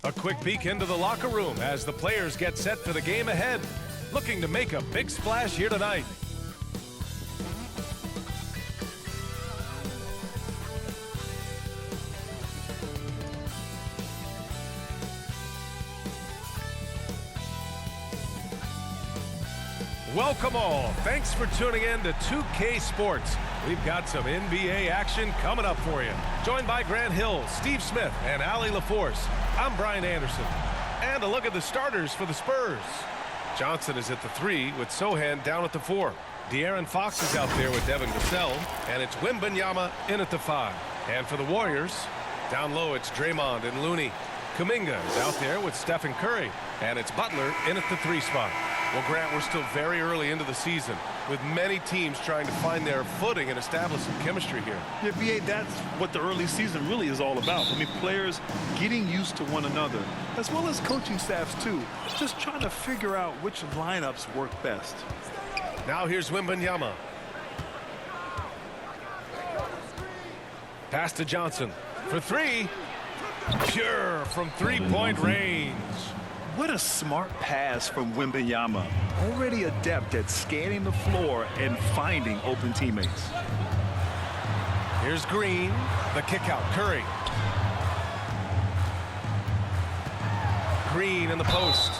A quick peek into the locker room as the players get set for the game ahead, looking to make a big splash here tonight. Welcome all. Thanks for tuning in to 2K Sports. We've got some NBA action coming up for you. Joined by Grant Hill, Steve Smith, and Allie LaForce. I'm Brian Anderson. And a look at the starters for the Spurs. Johnson is at the 3 with Sohan down at the 4. De'Aaron Fox is out there with Devin Vassell. And it's Wembanyama in at the 5. And for the Warriors, down low it's Draymond and Looney. Kuminga is out there with Stephen Curry. And it's Butler in at the 3 spot. Well, Grant, we're still very early into the season with many teams trying to find their footing and establish some chemistry here. Yeah, BA, that's what the early season really is all about. I mean, players getting used to one another, as well as coaching staffs, too. Just trying to figure out which lineups work best. Now here's Wembanyama. Pass to Johnson for 3. Pure from three-point range. What a smart pass from Wembanyama. Already adept at scanning the floor and finding open teammates. Here's Green. The kick out. Curry. Green in the post.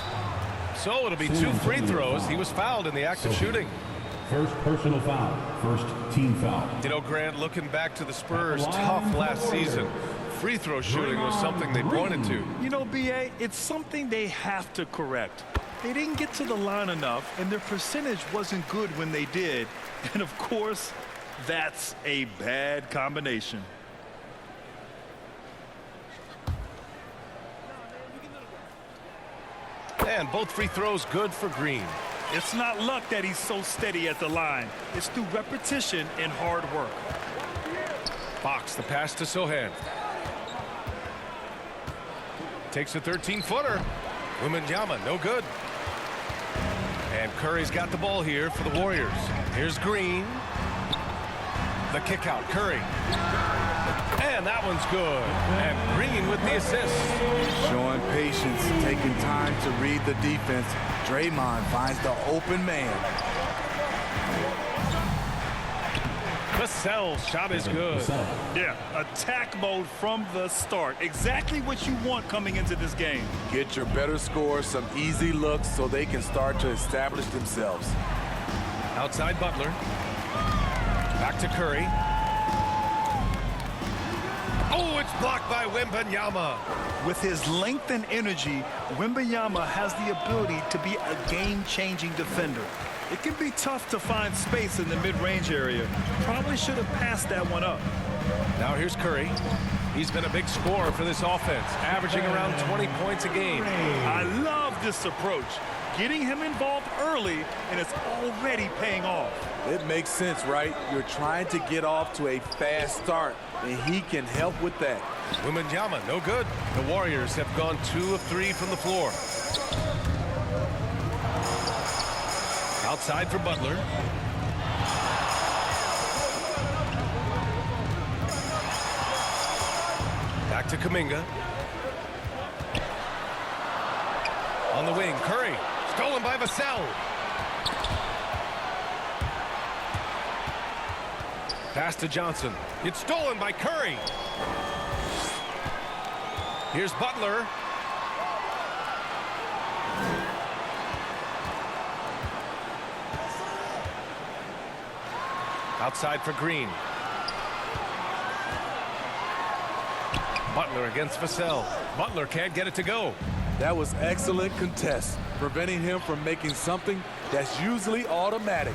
So it'll be 2 free throws. He was fouled in the act of shooting. First personal foul. First team foul. You know, Grant, looking back to the Spurs' tough last season, free throw shooting was something they pointed to. You know, BA, it's something they have to correct. They didn't get to the line enough, and their percentage wasn't good when they did. And, of course, that's a bad combination. And both free throws good for Green. It's not luck that he's so steady at the line. It's through repetition and hard work. Fox, the pass to Sohan. Takes a 13-footer. Wembanyama, no good. And Curry's got the ball here for the Warriors. Here's Green. The kick out, Curry. And that one's good. And Green with the assist. Showing patience, taking time to read the defense. Draymond finds the open man. Vassell's shot is good. Yeah, attack mode from the start. Exactly what you want coming into this game. Get your better score, some easy looks so they can start to establish themselves. Outside Butler. Back to Curry. Oh, it's blocked by Wembanyama. With his length and energy, Wembanyama has the ability to be a game-changing defender. It can be tough to find space in the mid-range area. Probably should have passed that one up. Now here's Curry. He's been a big scorer for this offense, averaging around 20 points a game. I love this approach. Getting him involved early, and it's already paying off. It makes sense, right? You're trying to get off to a fast start, and he can help with that. Wembanyama, no good. The Warriors have gone 2 of 3 from the floor. Outside for Butler. Back to Kuminga. On the wing, Curry. Stolen by Vassell. Pass to Johnson. It's stolen by Curry. Here's Butler. Outside for Green. Butler against Vassell. Butler can't get it to go. That was excellent contest, preventing him from making something that's usually automatic.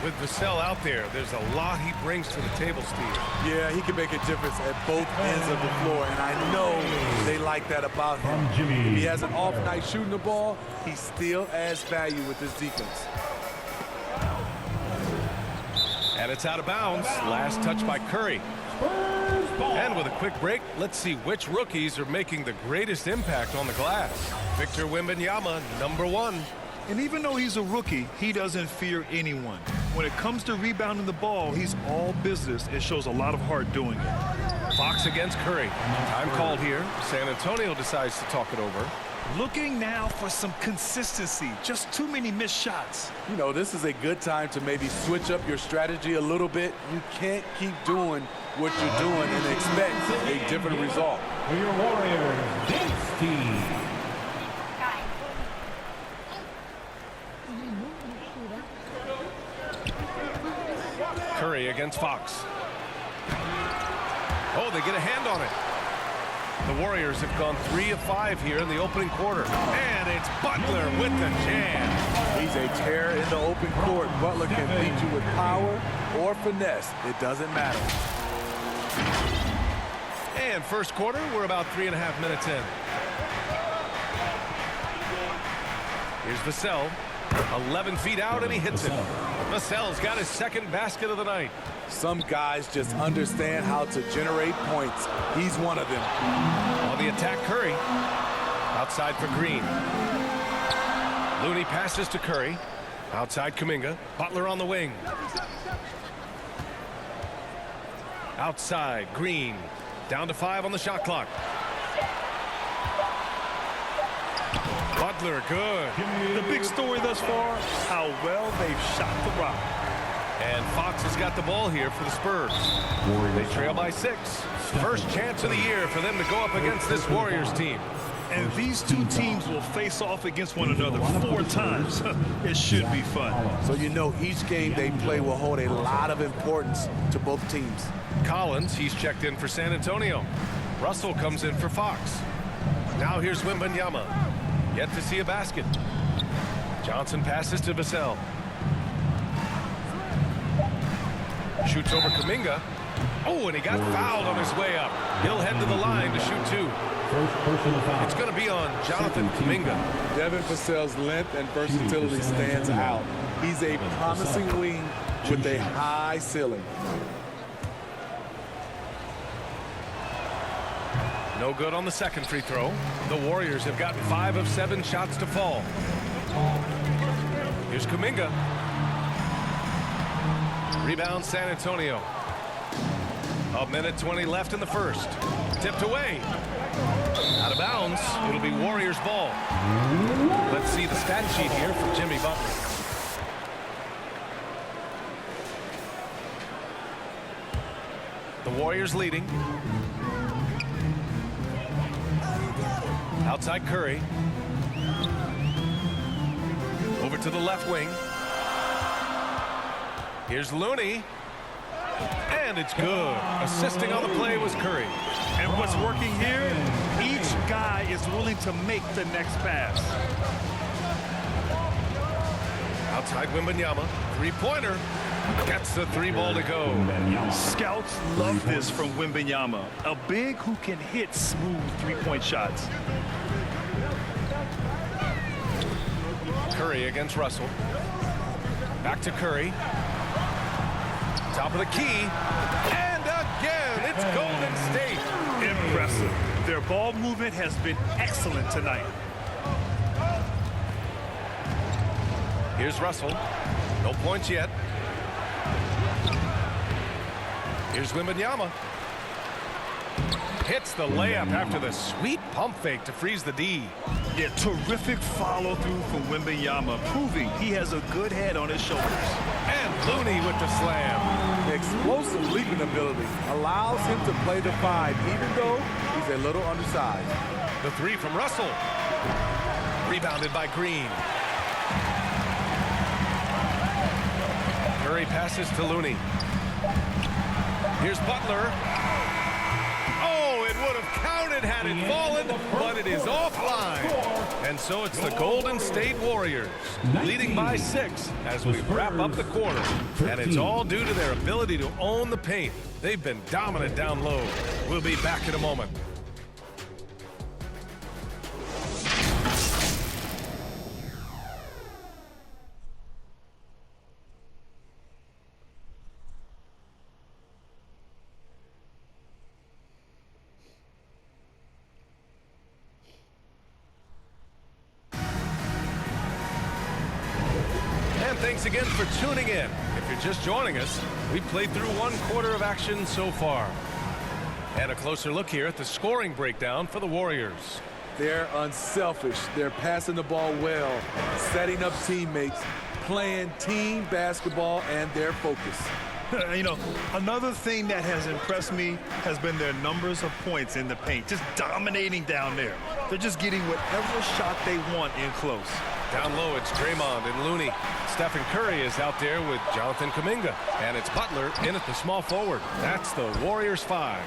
With Vassell out there, there's a lot he brings to the table, Steve. Yeah, he can make a difference at both ends of the floor, and I know they like that about him. If he has an off night shooting the ball, he still adds value with his defense. And it's out of bounds. Last touch by Curry. And with a quick break, let's see which rookies are making the greatest impact on the glass. Victor Wembanyama, #1. And even though he's a rookie, he doesn't fear anyone. When it comes to rebounding the ball, he's all business and shows a lot of heart doing it. Fox against Curry. Time called here. San Antonio decides to talk it over. Looking now for some consistency. Just too many missed shots. You know, this is a good time to maybe switch up your strategy a little bit. You can't keep doing what you're doing and expect a different result. For your Warriors, this team. Curry against Fox. Oh, they get a hand on it. The Warriors have gone 3 of 5 here in the opening quarter. And it's Butler with the jam. He's a terror in the open court. Butler can beat you with power or finesse. It doesn't matter. And first quarter, we're about 3.5 minutes in. Here's Vassell. 11 feet out, and he hits it. Vassell's got his second basket of the night. Some guys just understand how to generate points. He's one of them. On the attack, Curry. Outside for Green. Looney passes to Curry. Outside Kuminga. Butler on the wing. Outside, Green. Down to 5 on the shot clock. Butler, good. The big story thus far, how well they've shot the rock. And Fox has got the ball here for the Spurs. They trail by 6. First chance of the year for them to go up against this Warriors team. And these two teams will face off against one another 4 times. It should be fun. So you know each game they play will hold a lot of importance to both teams. Collins, he's checked in for San Antonio. Russell comes in for Fox. Now here's Wembanyama. Yet to see a basket. Johnson passes to Vassell. Shoots over Kuminga. Oh, and he got fouled on his way up. He'll head to the line to shoot 2. First personal foul. It's going to be on Jonathan Kuminga. Devin Vassell's length and versatility stands out. He's a promising wing with a high ceiling. No good on the second free throw. The Warriors have gotten 5 of 7 shots to fall. Here's Kuminga. Rebound San Antonio. 1:20 left in the first. Tipped away. Out of bounds. It'll be Warriors ball. Let's see the stat sheet here for Jimmy Butler. The Warriors leading. Outside Curry. Over to the left wing. Here's Looney. And it's good. Assisting on the play was Curry. And what's working here, each guy is willing to make the next pass. Outside Wembanyama. Three-pointer. Gets the 3 ball to go. Scouts love this from Wembanyama. A big who can hit smooth 3-point shots. Curry against Russell. Back to Curry. Top of the key. And again, it's Golden State. Impressive. Their ball movement has been excellent tonight. Here's Russell. No points yet. Here's Wembanyama. Hits the layup after the sweet pump fake to freeze the D. Yeah, terrific follow-through from Wembanyama, proving he has a good head on his shoulders. And Looney with the slam. Explosive leaping ability allows him to play the 5, even though he's a little undersized. The 3 from Russell. Rebounded by Green. Curry passes to Looney. Here's Butler. Oh, it would have counted had it fallen, but it is offline. And so it's the Golden State Warriors leading by 6 as we wrap up the quarter. And it's all due to their ability to own the paint. They've been dominant down low. We'll be back in a moment. Thanks again for tuning in. If you're just joining us, we played through 1 quarter of action so far. And a closer look here at the scoring breakdown for the Warriors. They're unselfish. They're passing the ball well, setting up teammates, playing team basketball, and their focus. You know, another thing that has impressed me has been their numbers of points in the paint, just dominating down there. They're just getting whatever shot they want in close. Down low, it's Draymond and Looney. Stephen Curry is out there with Jonathan Kuminga. And it's Butler in at the small forward. That's the Warriors 5.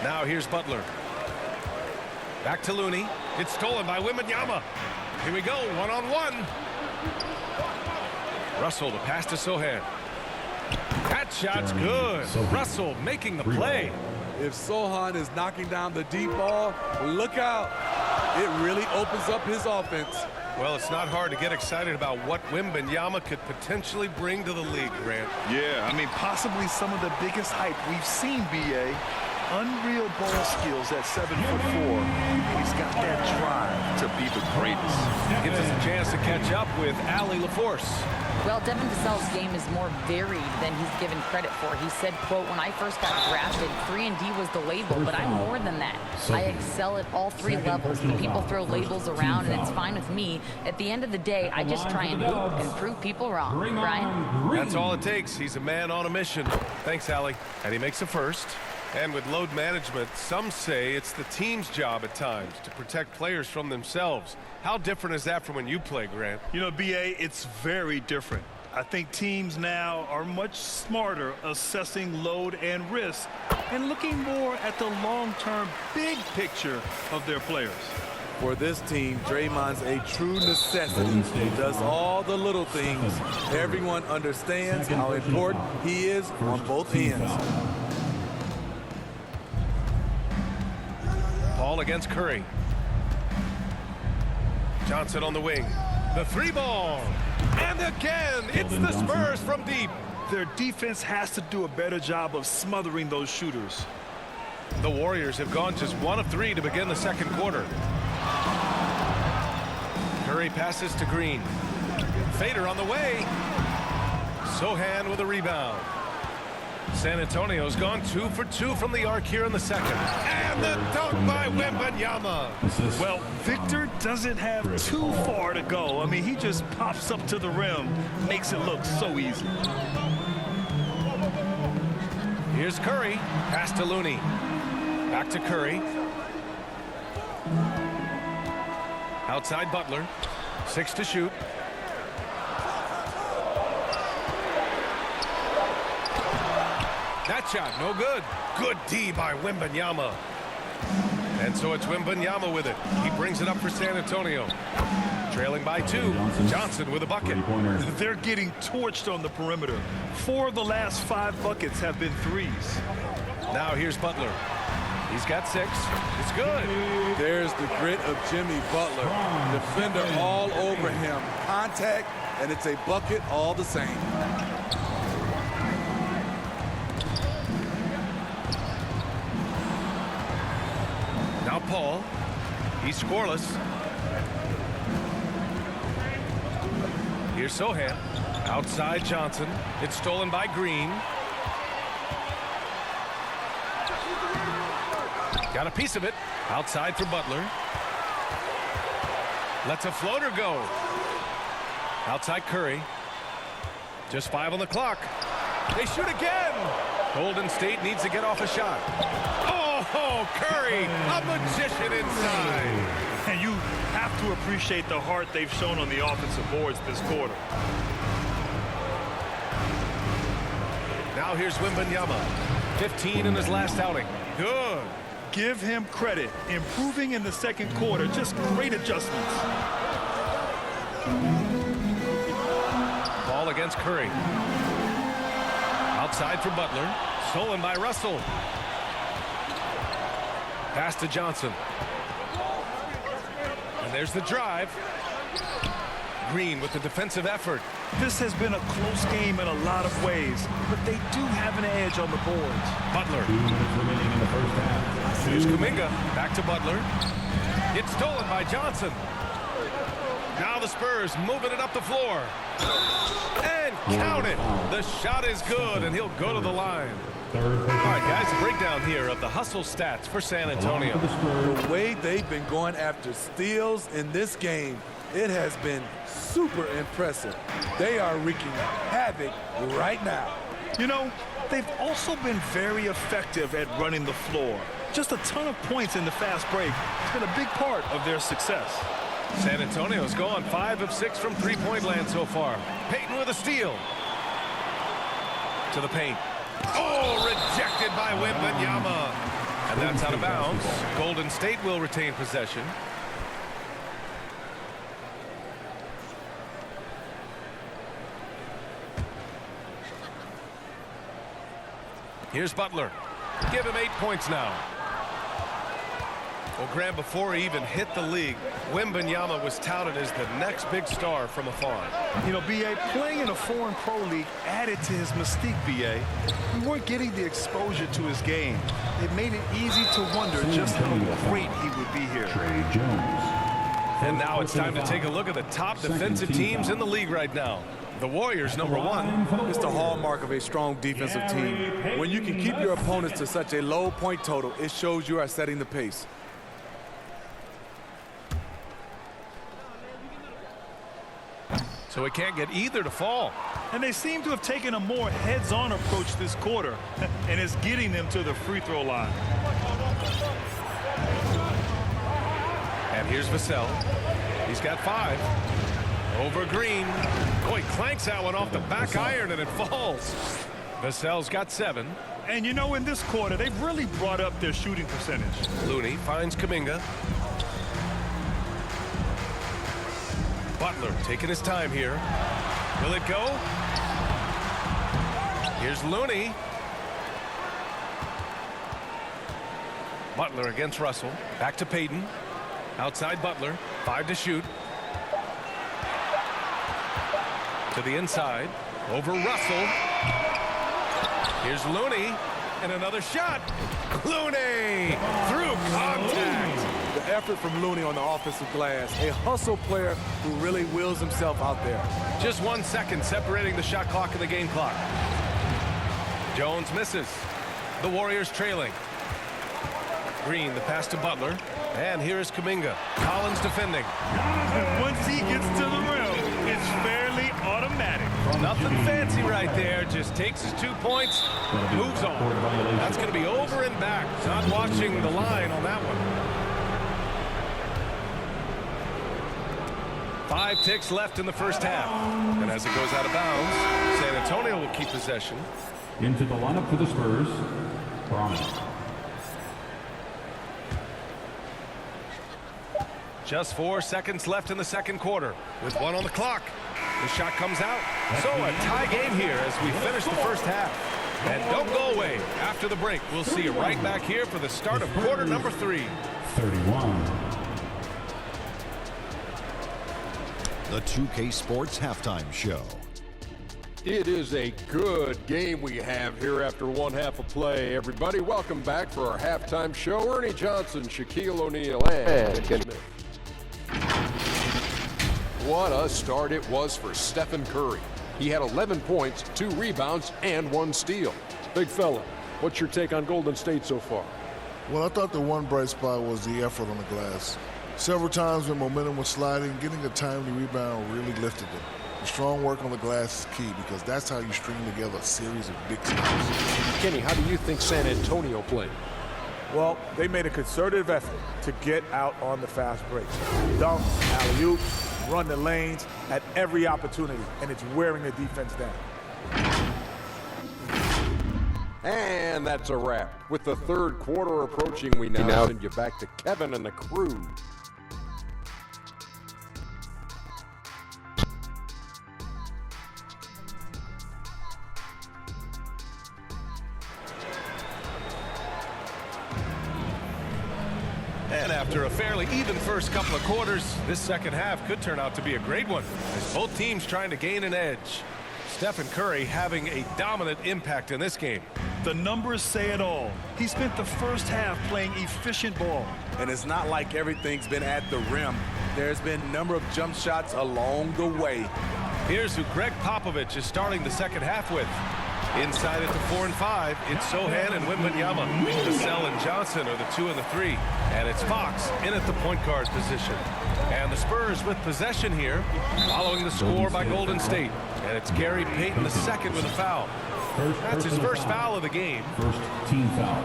Now here's Butler. Back to Looney. It's stolen by Wembanyama. Here we go, one-on-one. Russell, the pass to Sohan. That shot's good. Russell making the play. If Sohan is knocking down the deep ball, look out. It really opens up his offense. Well, it's not hard to get excited about what Wembanyama could potentially bring to the league, Grant. Yeah, I mean, possibly some of the biggest hype we've seen, B.A. Unreal ball skills at 7'4". He's got that drive to be the greatest. Gives us a chance to catch up with Allie LaForce. Well, Devin Vassell's game is more varied than he's given credit for. He said, quote, when I first got drafted, 3-and-D was the label, but I'm more than that. I excel at all three levels. People throw labels around, and it's fine with me. At the end of the day, I just try and hoop and prove people wrong. Brian? That's all it takes. He's a man on a mission. Thanks, Allie. And he makes a first. And with load management, some say it's the team's job at times to protect players from themselves. How different is that from when you play, Grant? You know, B.A., it's very different. I think teams now are much smarter assessing load and risk and looking more at the long-term big picture of their players. For this team, Draymond's a true necessity. He does all the little things. Everyone understands how important he is on both ends. Ball against Curry. Johnson on the wing. The three ball. And again, it's the Spurs from deep. Their defense has to do a better job of smothering those shooters. The Warriors have gone just 1 of 3 to begin the second quarter. Curry passes to Green. Fader on the way. Sohan with a rebound. San Antonio's gone 2 for 2 from the arc here in the second. And the dunk by Wembanyama. Well, Victor doesn't have too far to go. I mean, he just pops up to the rim, makes it look so easy. Here's Curry. Pass to Looney. Back to Curry. Outside Butler. 6 to shoot. That shot, no good. Good D by Wembanyama. And so it's Wembanyama with it. He brings it up for San Antonio. Trailing by 2. Johnson with a bucket. They're getting torched on the perimeter. 4 of the last 5 buckets have been threes. Now here's Butler. He's got 6. It's good. There's the grit of Jimmy Butler. Defender all over him. Contact, and it's a bucket all the same. Now Paul. He's scoreless. Here's Sohan. Outside Johnson. It's stolen by Green. Got a piece of it. Outside for Butler. Lets a floater go. Outside Curry. Just 5 on the clock. They shoot again. Golden State needs to get off a shot. Oh, Curry, a magician inside. And you have to appreciate the heart they've shown on the offensive boards this quarter. Now here's Wembanyama. 15 in his last outing. Good. Give him credit. Improving in the second quarter. Just great adjustments. Ball against Curry. Outside for Butler. Stolen by Russell. Pass to Johnson. And there's the drive. Green with the defensive effort. This has been a close game in a lot of ways, but they do have an edge on the boards. Butler. 2 minutes remaining in the first half. Here's Kuminga. Back to Butler. It's stolen by Johnson. Now the Spurs moving it up the floor. And count it. The shot is good, and he'll go to the line. Third. All right, guys, a breakdown here of the hustle stats for San Antonio. The way they've been going after steals in this game, it has been super impressive. They are wreaking havoc right now. You know, they've also been very effective at running the floor. Just a ton of points in the fast break. It's been a big part of their success. San Antonio's gone 5 of 6 from three-point land so far. Payton with a steal. To the paint. Oh, rejected by Wembanyama. And that's out of bounds. Golden State will retain possession. Here's Butler. Give him 8 points now. Well, Graham, before he even hit the league, Wembanyama was touted as the next big star from afar. You know, B.A., playing in a foreign pro league added to his mystique, B.A. We weren't getting the exposure to his game. It made it easy to wonder just how great he would be here. Trey Jones. And now it's time to take a look at the top defensive teams in the league right now. The Warriors, number 1. It's the hallmark of a strong defensive team. When you can keep your opponents to such a low point total, it shows you are setting the pace. So he can't get either to fall. And they seem to have taken a more heads-on approach this quarter, and it's getting them to the free throw line. And here's Vassell. He's got 5. Over Green. Oh, he clanks that one off the back iron and it falls. Vassell's got 7. And you know, in this quarter, they've really brought up their shooting percentage. Looney finds Kuminga. Butler taking his time here. Will it go? Here's Looney. Butler against Russell. Back to Payton. Outside Butler. 5 to shoot. To the inside. Over Russell. Here's Looney. And another shot. Looney through contact. The effort from Looney on the offensive glass. A hustle player who really wills himself out there. Just 1 second separating the shot clock and the game clock. Jones misses. The Warriors trailing. Green, the pass to Butler. And here is Kuminga. Collins defending. And once he gets to the rim, it's fairly automatic. Nothing fancy right there. Just takes his 2 points, moves on. That's going to be over and back. Not watching the line on that one. 5 ticks left in the first half. And as it goes out of bounds, San Antonio will keep possession. Into the lineup for the Spurs, Bronny. Just 4 seconds left in the second quarter with 1 on the clock. The shot comes out. So a tie game here as we finish the first half. And don't go away. After the break, we'll see you right back here for the start of quarter number 3. 31. The 2K Sports Halftime Show. It is a good game we have here after one half of play. Everybody, welcome back for our halftime show. Ernie Johnson, Shaquille O'Neal, and Kenny Smith. What a start it was for Stephen Curry. He had 11 points, 2 rebounds, and 1 steal. Big fella, what's your take on Golden State so far? Well, I thought the one bright spot was the effort on the glass. Several times when momentum was sliding, getting a timely rebound really lifted them. The strong work on the glass is key because that's how you string together a series of big steals. Kenny, how do you think San Antonio played? Well, they made a concerted effort to get out on the fast break. Dunks, alley-oops, run the lanes at every opportunity, and it's wearing the defense down. And that's a wrap. With the third quarter approaching, we now send you back to Kevin and the crew. And after a fairly even first couple of quarters, this second half could turn out to be a great one as both teams trying to gain an edge. Stephen Curry having a dominant impact in this game. The numbers say it all. He spent the first half playing efficient ball. And it's not like everything's been at the rim. There's been a number of jump shots along the way. Here's who Greg Popovich is starting the second half with. Inside at the 4 and 5, it's Sohan and Wembanyama. Vassell and Johnson are the 2 and the 3. And it's Fox in at the point guard position. And the Spurs with possession here, following the score by Golden State. And it's Gary Payton II with a foul. That's his first foul of the game. First team foul.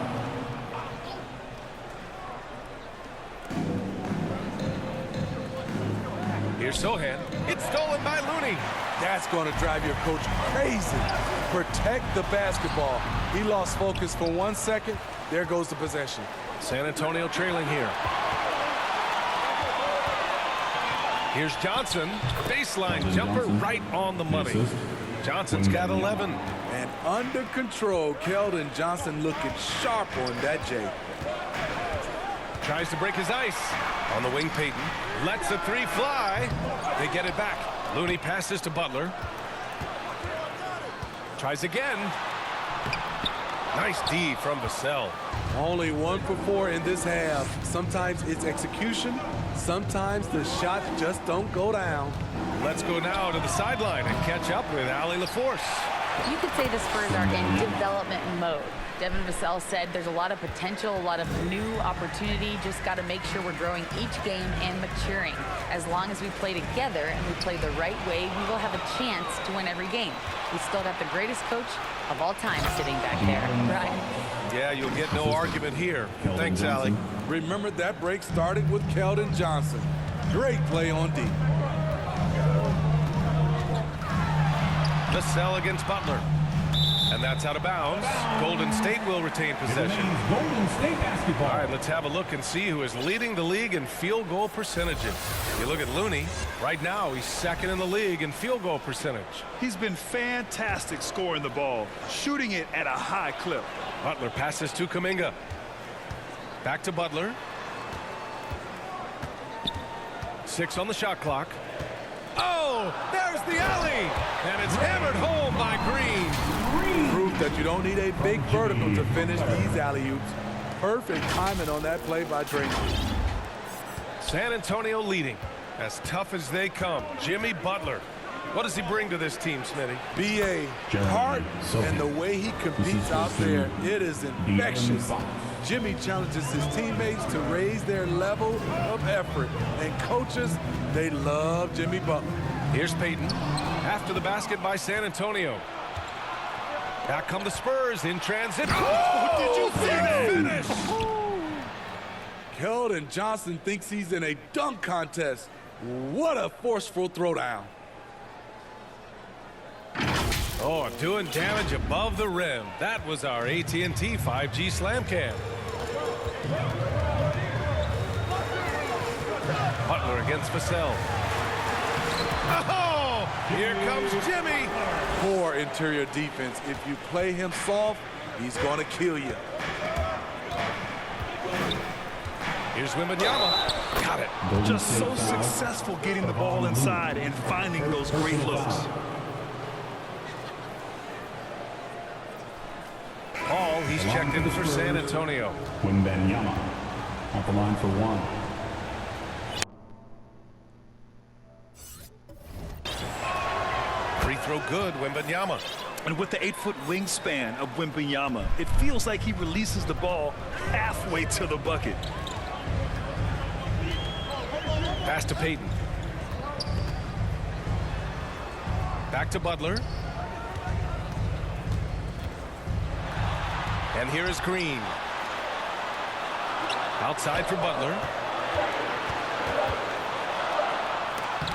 Here's Sohan. It's stolen by Looney. That's going to drive your coach crazy. Protect the basketball. He lost focus for 1 second. There goes the possession. San Antonio trailing here. Here's Johnson. Baseline jumper right on the money. Johnson's got 11. And under control, Keldon Johnson looking sharp on that J. Tries to break his ice. On the wing, Payton lets the 3 fly. They get it back. Looney passes to Butler. Tries again. Nice D from Vassell. Only 1 for 4 in this half. Sometimes it's execution. Sometimes the shots just don't go down. Let's go now to the sideline and catch up with Allie LaForce. You could say the Spurs are in development mode. Devin Vassell said there's a lot of potential, a lot of new opportunity. Just got to make sure we're growing each game and maturing. As long as we play together and we play the right way, we will have a chance to win every game. We still got the greatest coach of all time sitting back there, Brian. Yeah, you'll get no argument here. Thanks, Allie. Remember that break started with Keldon Johnson. Great play on D. Vassell against Butler. And that's out of bounds. Golden State will retain possession. Golden State basketball. All right, let's have a look and see who is leading the league in field goal percentages. You look at Looney. Right now, he's second in the league in field goal percentage. He's been fantastic scoring the ball, shooting it at a high clip. Butler passes to Kuminga. Back to Butler. 6 on the shot clock. Oh, there's the alley. And it's hammered home by Green. Proof that you don't need a big vertical to finish these alley-oops. Perfect timing on that play by Draymond. San Antonio leading. As tough as they come. Jimmy Butler. What does he bring to this team, Smitty? B.A. heart and the way he competes out there, it is infectious. Jimmy challenges his teammates to raise their level of effort. And coaches, they love Jimmy Butler. Here's Payton. After the basket by San Antonio. Back come the Spurs in transit. Oh, did you see that finish? Keldon Johnson thinks he's in a dunk contest. What a forceful throwdown. Oh, doing damage above the rim. That was our AT&T 5G Slam Cam. Butler against Vassell. Oh, here comes Jimmy. Poor interior defense. If you play him soft, he's going to kill you. Here's Wembanyama. Got it. Just so successful getting the ball inside and finding those great looks. Paul, he's checked in for San Antonio. Wembanyama at the line for 1. Free throw good, Wembanyama. And with the 8-foot wingspan of Wembanyama, it feels like he releases the ball halfway to the bucket. Pass to Payton. Back to Butler. And here is Green. Outside for Butler.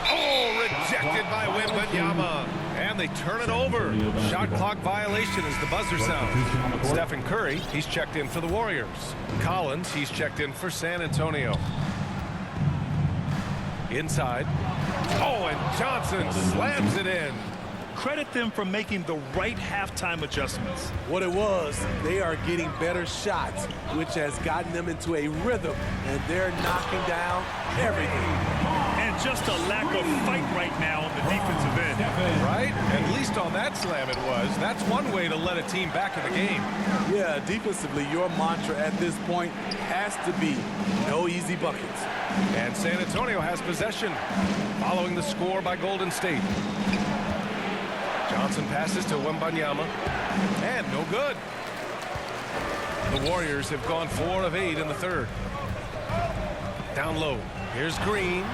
Oh, rejected by Wembanyama. And they turn it over. Shot clock violation as the buzzer sounds. Stephen Curry, he's checked in for the Warriors. Collins, he's checked in for San Antonio. Inside. Oh, and Johnson slams it in. Credit them for making the right halftime adjustments. What it was, they are getting better shots, which has gotten them into a rhythm, and they're knocking down everything. And just a lack of fight right now on the defensive end. Right? At least on that slam it was. That's one way to let a team back in the game. Yeah, defensively, your mantra at this point has to be no easy buckets. And San Antonio has possession following the score by Golden State. Johnson passes to Wembanyama. And no good. The Warriors have gone 4 of 8 in the third. Down low. Here's Green.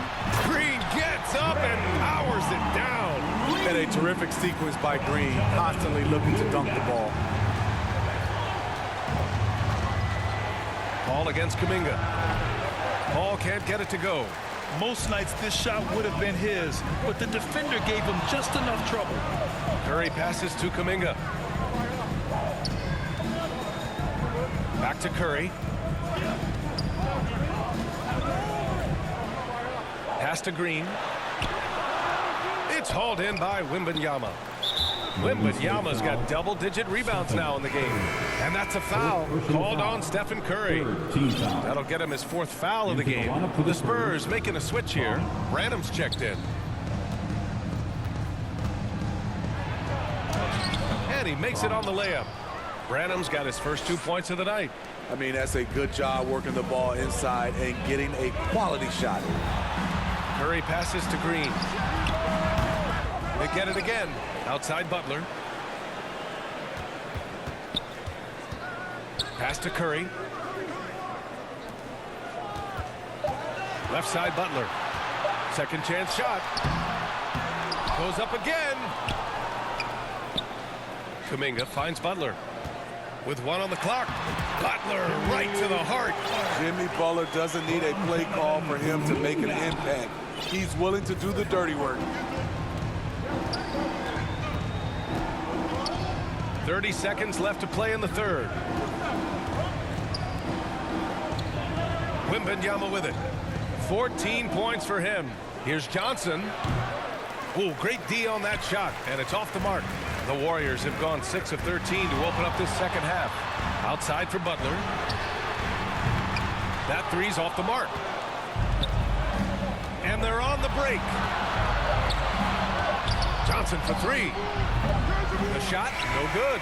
Green gets up and powers it down. And a terrific sequence by Green, constantly looking to dunk the ball. Ball against Kuminga. Paul can't get it to go. Most nights this shot would have been his, but the defender gave him just enough trouble. Curry passes to Kuminga. Back to Curry. Pass to Green. It's hauled in by Wembanyama. Wembanyama's got double-digit rebounds now in the game. And that's a foul called on Stephen Curry. That'll get him his 4th foul of the game. The Spurs making a switch here. Branham's checked in. And he makes it on the layup. Branham's got his first 2 points of the night. I mean, that's a good job working the ball inside and getting a quality shot. Curry passes to Green. They get it again. Outside Butler. Pass to Curry. Left side Butler. Second chance shot. Goes up again. Kuminga finds Butler. With 1 on the clock. Butler right to the heart. Jimmy Butler doesn't need a play call for him to make an impact. He's willing to do the dirty work. 30 seconds left to play in the third. Wembanyama with it. 14 points for him. Here's Johnson. Ooh, great D on that shot, and it's off the mark. The Warriors have gone 6 of 13 to open up this second half. Outside for Butler. That three's off the mark. And they're on the break. Johnson for 3. The shot, no good.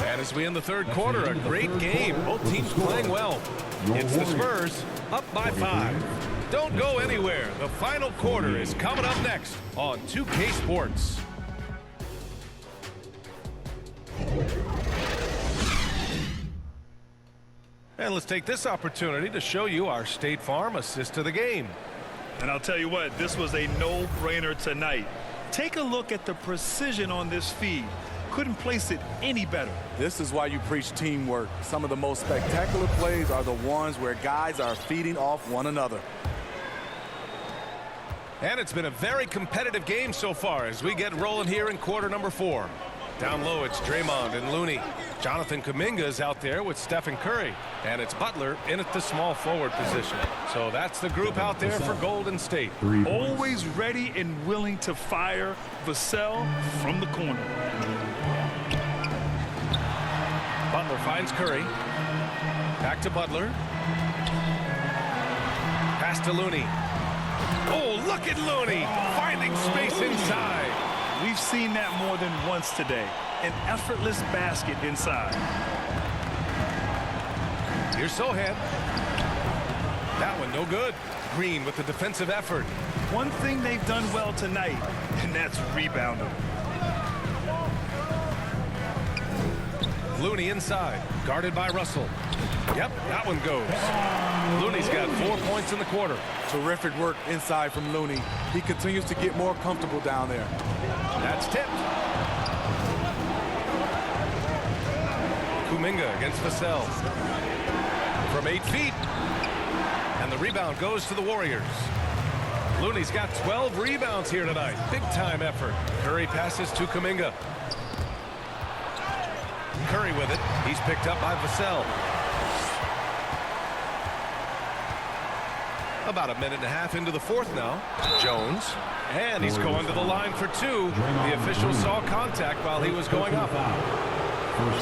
And as we end the third quarter, a great game. Both teams playing well. It's the Spurs up by 5. Don't go anywhere. The final quarter is coming up next on 2K Sports. And let's take this opportunity to show you our State Farm assist to the game. And I'll tell you what, this was a no-brainer tonight. Take a look at the precision on this feed. Couldn't place it any better. This is why you preach teamwork. Some of the most spectacular plays are the ones where guys are feeding off one another. And it's been a very competitive game so far as we get rolling here in quarter number 4. Down low, it's Draymond and Looney. Jonathan Kuminga is out there with Stephen Curry. And it's Butler in at the small forward position. So that's the group out there for Golden State. Always ready and willing to fire. Vassell from the corner. Butler finds Curry. Back to Butler. Pass to Looney. Oh, look at Looney finding space inside. We've seen that more than once today. An effortless basket inside. Here's Sohan. That one no good. Green with the defensive effort. One thing they've done well tonight, and that's rebounding. Looney inside, guarded by Russell. Yep, that one goes. Looney's got 4 points in the quarter. Terrific work inside from Looney. He continues to get more comfortable down there. That's tipped. Kuminga against Vassell. From 8 feet. And the rebound goes to the Warriors. Looney's got 12 rebounds here tonight. Big time effort. Curry passes to Kuminga. Curry with it. He's picked up by Vassell. About a minute and a half into the fourth now. Jones. And he's going to the line for 2. The official saw contact while he was going up.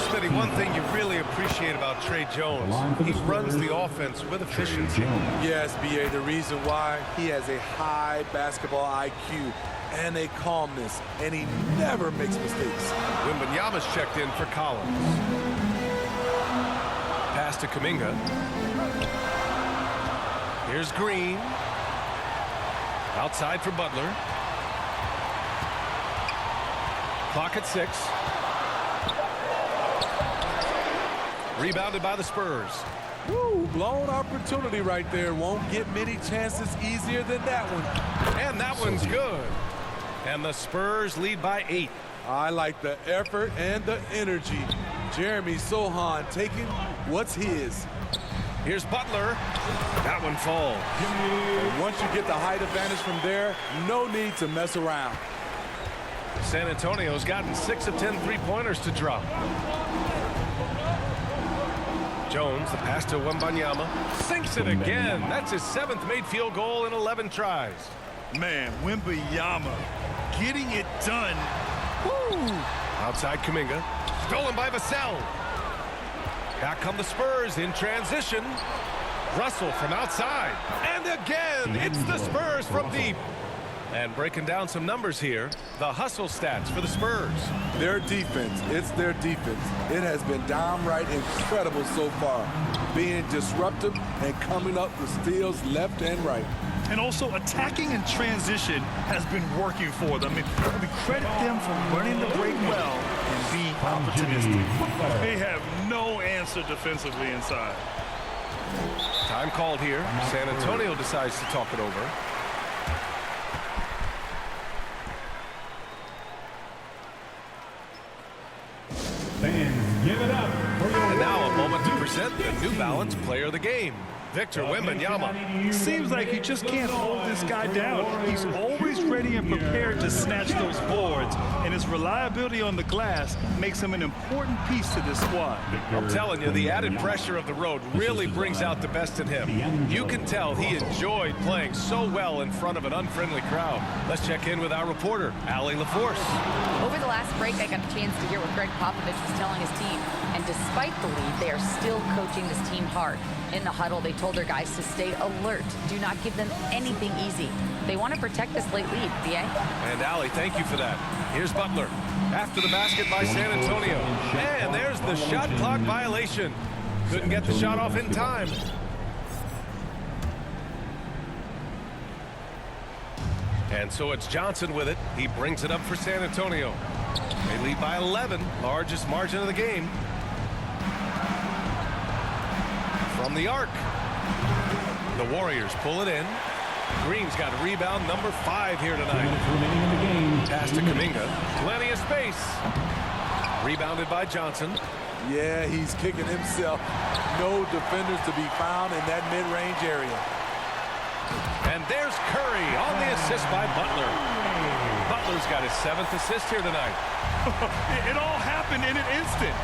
Smitty, one thing you really appreciate about Trey Jones, he runs the offense with efficiency. Yes, B.A., the reason why, he has a high basketball IQ and a calmness, and he never makes mistakes. Wembanyama's checked in for Collins. Pass to Kuminga. Here's Green. Outside for Butler. Clock at 6. Rebounded by the Spurs. Woo, blown opportunity right there. Won't get many chances easier than that one. And that one's good. And the Spurs lead by 8. I like the effort and the energy. Jeremy Sohan taking what's his. Here's Butler. That one falls. And once you get the height advantage from there, no need to mess around. San Antonio's gotten 6 of 10 three-pointers to drop. Jones, the pass to Wembanyama. Sinks it again. That's his 7th made field goal in 11 tries. Man, Wembanyama getting it done. Woo! Outside Kuminga. Stolen by Vassell. Back come the Spurs in transition. Russell from outside. And again, it's the Spurs from deep. And breaking down some numbers here, the hustle stats for the Spurs. Their defense, it's their defense. It has been downright incredible so far. Being disruptive and coming up with steals left and right. And also attacking in transition has been working for them. I mean, credit them for running the break well and being opportunistic. They have no answer defensively inside. Time called here. San Antonio decides to talk it over. Fans, give it up for your And now a moment to present the New Balance Player of the Game, Victor Wembanyama. Seems like you just can't hold this guy down. He's always ready and prepared to snatch those boards, and his reliability on the glass makes him an important piece to this squad. I'm telling you, the added pressure of the road really brings out the best in him. You can tell he enjoyed playing so well in front of an unfriendly crowd. Let's check in with our reporter, Allie LaForce. Over the last break, I got a chance to hear what Greg Popovich was telling his team. And despite the lead, they are still coaching this team hard. In the huddle, they told their guys to stay alert. Do not give them anything easy. They want to protect this late lead, BA. And Allie, thank you for that. Here's Butler. After the basket by San Antonio. And there's the shot clock violation. Couldn't get the shot off in time. And so it's Johnson with it. He brings it up for San Antonio. They lead by 11, largest margin of the game. From the arc. The Warriors pull it in. Green's got rebound number 5 here tonight. Pass to Kuminga. Plenty of space. Rebounded by Johnson. Yeah, he's kicking himself. No defenders to be found in that mid-range area. And there's Curry on the assist by Butler. Butler's got his 7th assist here tonight. It all happened in an instant.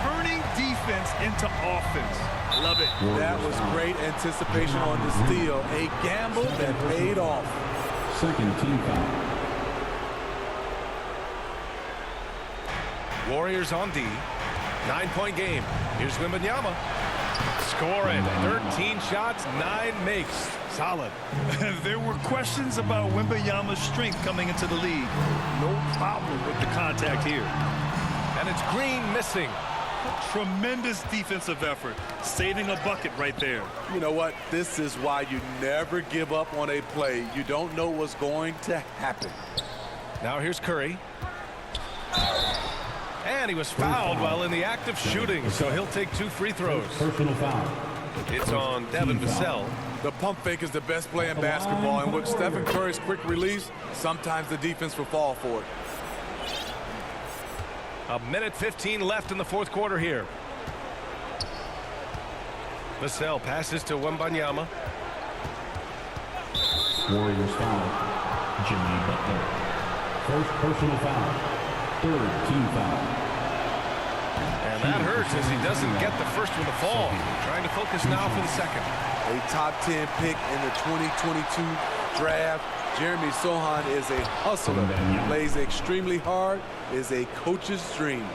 Turning defense into offense. I love it. That was great anticipation on the steal. A gamble that paid off. Second team foul. Warriors on D. 9-point game. Here's Wembanyama. Scoring. 13 shots, 9 makes. Solid. There were questions about Wembanyama's strength coming into the league. No problem with the contact here. And it's Green missing. Tremendous defensive effort. Saving a bucket right there. You know what? This is why you never give up on a play. You don't know what's going to happen. Now here's Curry. And he was fouled while in the act of shooting, so he'll take 2 free throws. Personal foul. It's on Devin Vassell. The pump fake is the best play in basketball, and with Stephen Curry's quick release, sometimes the defense will fall for it. A minute 15 left in the 4th quarter here. Vassell passes to Wembanyama. Warriors foul. Jimmy Butler. First personal foul. 3rd team foul. And that hurts as he doesn't get the first one to fall. Trying to focus now for the second. A top 10 pick in the 2022 draft. Jeremy Sohan is a hustler. Plays extremely hard. Is a coach's dream.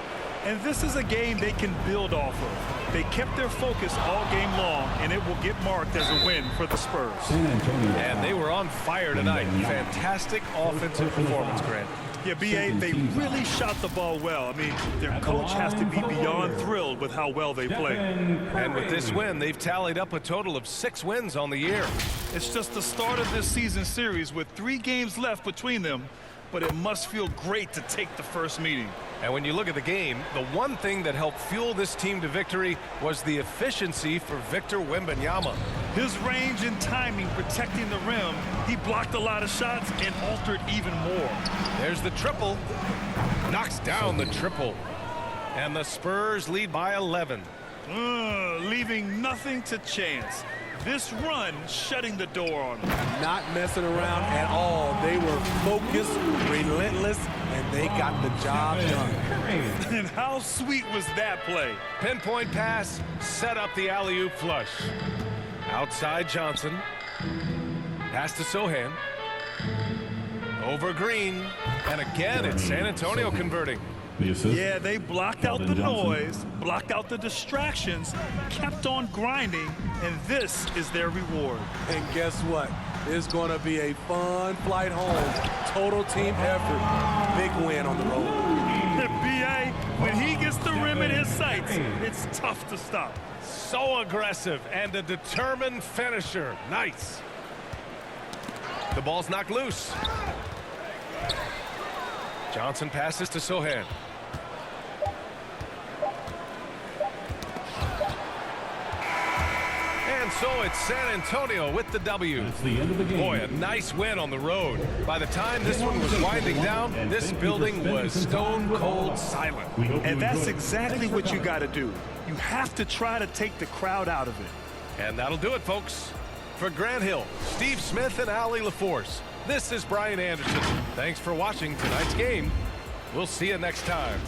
And this is a game they can build off of. They kept their focus all game long, and it will get marked as a win for the Spurs. And they were on fire tonight. Fantastic offensive performance, Grant. Yeah, B.A., they really shot the ball well. I mean, their coach has to be beyond thrilled with how well they play. And with this win, they've tallied up a total of 6 wins on the year. It's just the start of this season series with 3 games left between them. but it must feel great to take the first meeting. And when you look at the game, the one thing that helped fuel this team to victory was the efficiency for Victor Wembanyama. His range and timing protecting the rim, he blocked a lot of shots and altered even more. There's the triple. Knocks down the triple. And the Spurs lead by 11. Leaving nothing to chance. This run shutting the door on them. Not messing around at all. They were focused, relentless, and they got the job done. And how sweet was that play? Pinpoint pass, set up the alley-oop flush. Outside Johnson. Pass to Sohan. Over Green. And again, it's San Antonio converting. Yeah, they blocked out the noise, blocked out the distractions, kept on grinding, and this is their reward. And guess what? It's going to be a fun flight home. Total team effort. Big win on the road. B.A., when he gets the rim in his sights, it's tough to stop. So aggressive and a determined finisher. Nice. The ball's knocked loose. Johnson passes to Sohan. And so it's San Antonio with the W. That's the end of the game. Boy, a nice win on the road. By the time this one was winding down, this building was stone cold silent. And that's exactly what you got to do. You have to try to take the crowd out of it. And that'll do it, folks. For Grant Hill, Steve Smith, and Allie LaForce, this is Brian Anderson. Thanks for watching tonight's game. We'll see you next time.